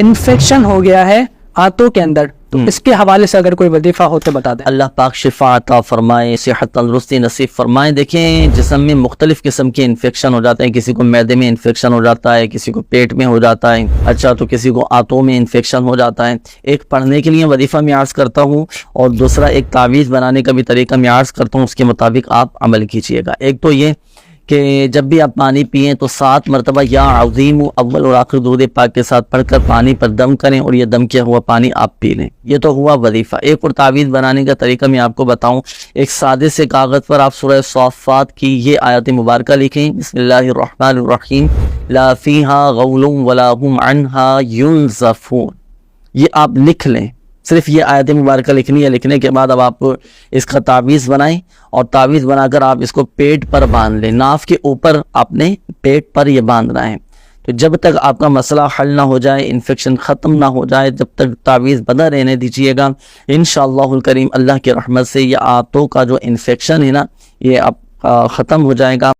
Infection ہو گیا ہے آنتوں کے اندر، تو اس کے حوالے سے اگر کوئی وظیفہ ہو تو بتا دیں۔ اللہ پاک شفا عطا فرمائے، صحت تندرستی نصیب فرمائے۔ دیکھیں جسم میں مختلف قسم کے انفیکشن ہو جاتے ہیں، کسی کو معدے میں انفیکشن ہو جاتا ہے، کسی کو پیٹ میں ہو جاتا ہے، اچھا تو کسی کو آنتوں میں انفیکشن ہو جاتا ہے۔ ایک پڑھنے کے لیے وظیفہ میں عرض کرتا ہوں، اور دوسرا ایک تعویذ بنانے کا بھی طریقہ میں عرض کرتا ہوں، اس کے مطابق آپ عمل کیجئے گا۔ ایک تو یہ کہ جب بھی آپ پانی پئیں تو 7 مرتبہ یا عظیم اول اور آخر درود پاک کے ساتھ پڑھ کر پانی پر دم کریں، اور یہ دم کیا ہوا پانی آپ پی لیں۔ یہ تو ہوا وظیفہ۔ ایک اور تعویذ بنانے کا طریقہ میں آپ کو بتاؤں۔ ایک سادے سے کاغذ پر آپ سورہ صافات کی یہ آیت مبارکہ لکھیں، بسم اللہ الرحمن الرحیم، لا فیہا غول ولا هم عنہا ینزفون۔ یہ آپ لکھ لیں، صرف یہ آیت مبارکہ لکھنی ہے۔ لکھنے کے بعد اب آپ اس کا تعویذ بنائیں، اور تعویذ بنا کر آپ اس کو پیٹ پر باندھ لیں، ناف کے اوپر اپنے پیٹ پر یہ باندھنا ہے۔ تو جب تک آپ کا مسئلہ حل نہ ہو جائے، انفیکشن ختم نہ ہو جائے، جب تک تعویذ بنا رہنے دیجیے گا، انشاءاللہ الکریم اللہ کی رحمت سے یہ آنتوں کا جو انفیکشن ہے نا، یہ اب ختم ہو جائے گا۔